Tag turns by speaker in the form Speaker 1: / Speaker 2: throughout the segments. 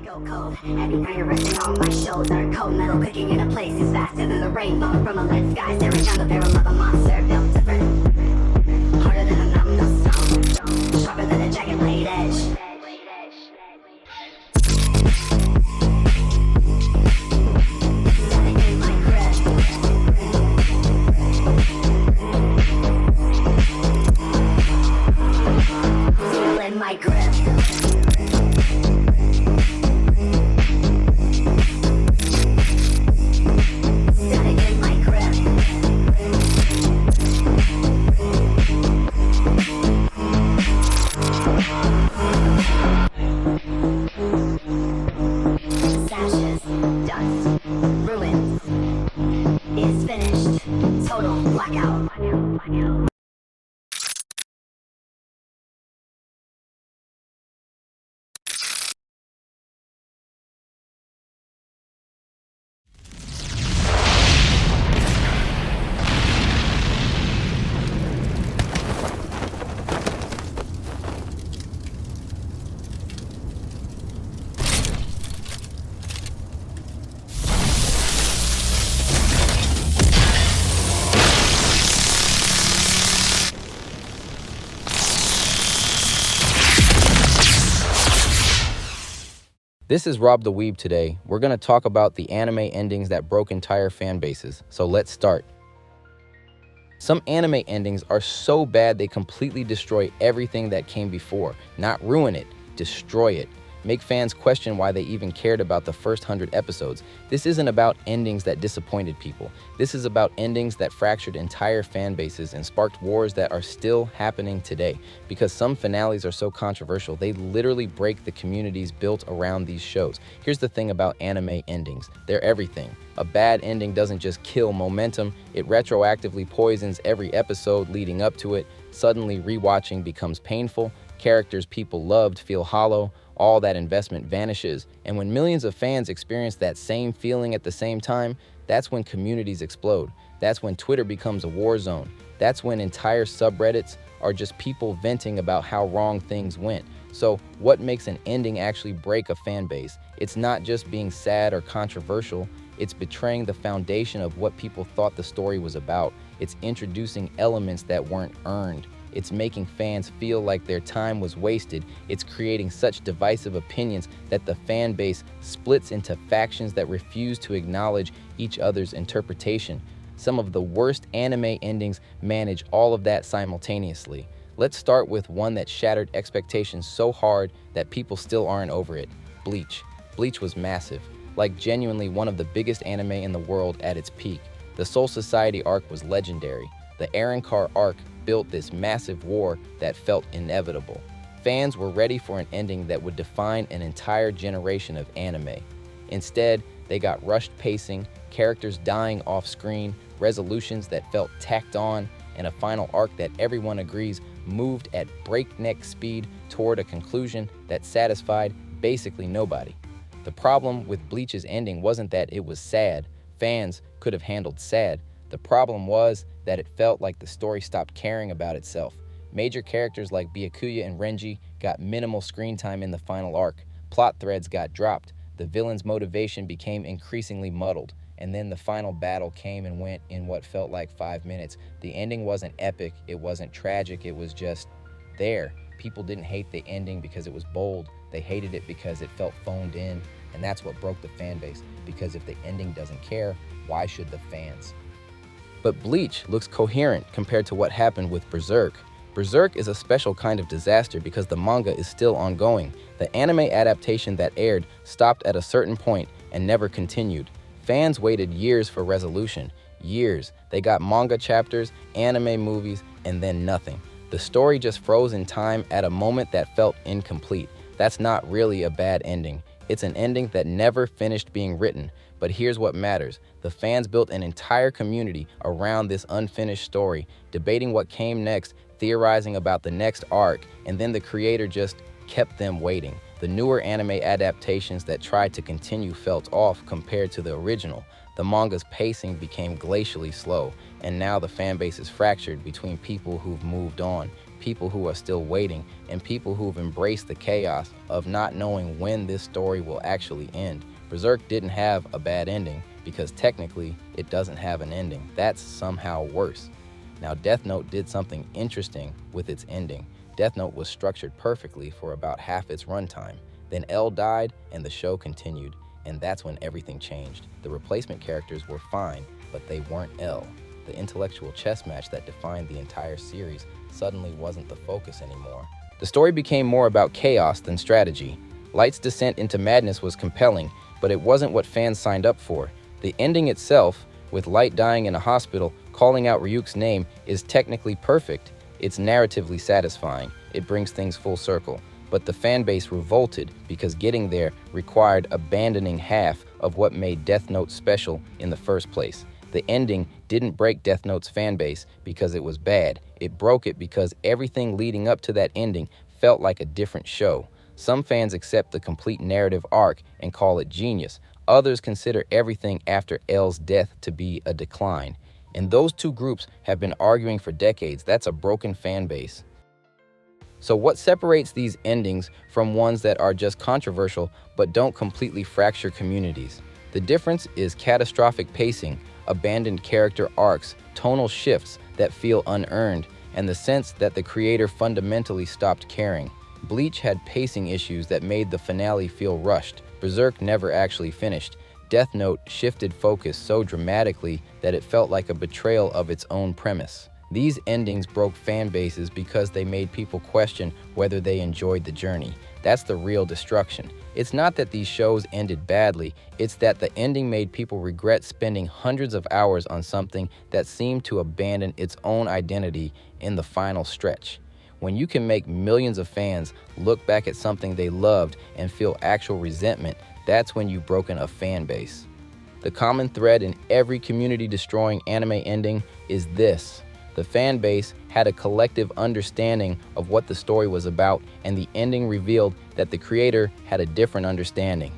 Speaker 1: go cold. Every night resting on my shoulder. Cold metal cooking in a place is faster than the rainbow from a lit sky. Staring down the barrel of a monster built to burn. Harder than a mountain of stone. Sharper than a jagged blade edge. My grip. Static in my grip. Sashes, dust, ruins. Is finished. Total blackout.
Speaker 2: This is RobDaWeeb today. We're going to talk about the anime endings that broke entire fan bases. So let's start. Some anime endings are so bad they completely destroy everything that came before. Not ruin it, destroy it. Make fans question why they even cared about the first 100 episodes. This isn't about endings that disappointed people. This is about endings that fractured entire fan bases and sparked wars that are still happening today. Because some finales are so controversial, they literally break the communities built around these shows. Here's the thing about anime endings. They're everything. A bad ending doesn't just kill momentum, it retroactively poisons every episode leading up to it. Suddenly rewatching becomes painful, characters people loved feel hollow, all that investment vanishes, and when millions of fans experience that same feeling at the same time, that's when communities explode. That's when Twitter becomes a war zone. That's when entire subreddits are just people venting about how wrong things went. So what makes an ending actually break a fan base? It's not just being sad or controversial, it's betraying the foundation of what people thought the story was about. It's introducing elements that weren't earned. It's making fans feel like their time was wasted. It's creating such divisive opinions that the fan base splits into factions that refuse to acknowledge each other's interpretation. Some of the worst anime endings manage all of that simultaneously. Let's start with one that shattered expectations so hard that people still aren't over it. Bleach. Bleach was massive, like genuinely one of the biggest anime in the world at its peak. The Soul Society arc was legendary. The Aaron arc built this massive war that felt inevitable. Fans were ready for an ending that would define an entire generation of anime. Instead, they got rushed pacing, characters dying off screen, resolutions that felt tacked on, and a final arc that everyone agrees moved at breakneck speed toward a conclusion that satisfied basically nobody. The problem with Bleach's ending wasn't that it was sad. Fans could have handled sad. The problem was that it felt like the story stopped caring about itself. Major characters like Byakuya and Renji got minimal screen time in the final arc. Plot threads got dropped. The villain's motivation became increasingly muddled. And then the final battle came and went in what felt like 5 minutes. The ending wasn't epic, it wasn't tragic, it was just there. People didn't hate the ending because it was bold. They hated it because it felt phoned in. And that's what broke the fan base. Because if the ending doesn't care, why should the fans? But Bleach looks coherent compared to what happened with Berserk. Berserk is a special kind of disaster because the manga is still ongoing. The anime adaptation that aired stopped at a certain point and never continued. Fans waited years for resolution. Years. They got manga chapters, anime movies, and then nothing. The story just froze in time at a moment that felt incomplete. That's not really a bad ending. It's an ending that never finished being written. But here's what matters. The fans built an entire community around this unfinished story, debating what came next, theorizing about the next arc, and then the creator just kept them waiting. The newer anime adaptations that tried to continue felt off compared to the original. The manga's pacing became glacially slow, and now the fan base is fractured between people who've moved on people who are still waiting, and people who've embraced the chaos of not knowing when this story will actually end. Berserk didn't have a bad ending because technically it doesn't have an ending. That's somehow worse. Now, Death Note did something interesting with its ending. Death Note was structured perfectly for about half its runtime. Then L died and the show continued, and that's when everything changed. The replacement characters were fine, but they weren't L. The intellectual chess match that defined the entire series suddenly wasn't the focus anymore. The story became more about chaos than strategy. Light's descent into madness was compelling, but it wasn't what fans signed up for. The ending itself, with Light dying in a hospital, calling out Ryuk's name, is technically perfect. It's narratively satisfying. It brings things full circle. But the fanbase revolted because getting there required abandoning half of what made Death Note special in the first place. The ending didn't break Death Note's fanbase because it was bad. It broke it because everything leading up to that ending felt like a different show. Some fans accept the complete narrative arc and call it genius. Others consider everything after L's death to be a decline. And those two groups have been arguing for decades. That's a broken fan base. So what separates these endings from ones that are just controversial but don't completely fracture communities? The difference is catastrophic pacing, abandoned character arcs, tonal shifts that feel unearned, and the sense that the creator fundamentally stopped caring. Bleach had pacing issues that made the finale feel rushed. Berserk never actually finished. Death Note shifted focus so dramatically that it felt like a betrayal of its own premise. These endings broke fan bases because they made people question whether they enjoyed the journey. That's the real destruction. It's not that these shows ended badly, it's that the ending made people regret spending hundreds of hours on something that seemed to abandon its own identity in the final stretch. When you can make millions of fans look back at something they loved and feel actual resentment, that's when you've broken a fan base. The common thread in every community-destroying anime ending is this. The fan base had a collective understanding of what the story was about, and the ending revealed that the creator had a different understanding.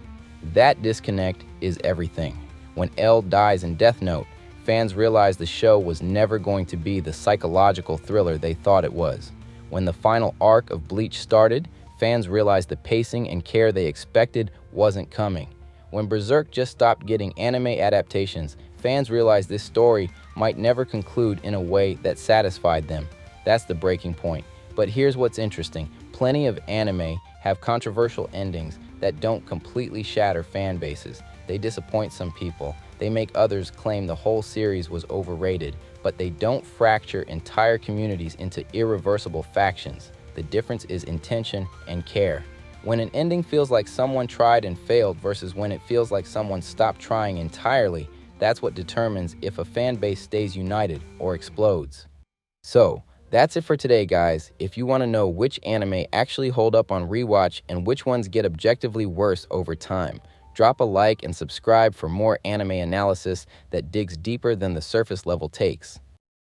Speaker 2: That disconnect is everything. When L dies in Death Note, fans realized the show was never going to be the psychological thriller they thought it was. When the final arc of Bleach started, fans realized the pacing and care they expected wasn't coming. When Berserk just stopped getting anime adaptations, fans realized this story might never conclude in a way that satisfied them. That's the breaking point. But here's what's interesting. Plenty of anime have controversial endings that don't completely shatter fan bases. They disappoint some people. They make others claim the whole series was overrated, but they don't fracture entire communities into irreversible factions. The difference is intention and care. When an ending feels like someone tried and failed versus when it feels like someone stopped trying entirely, that's what determines if a fan base stays united or explodes. So, that's it for today, guys. If you want to know which anime actually hold up on rewatch and which ones get objectively worse over time, drop a like and subscribe for more anime analysis that digs deeper than the surface level takes.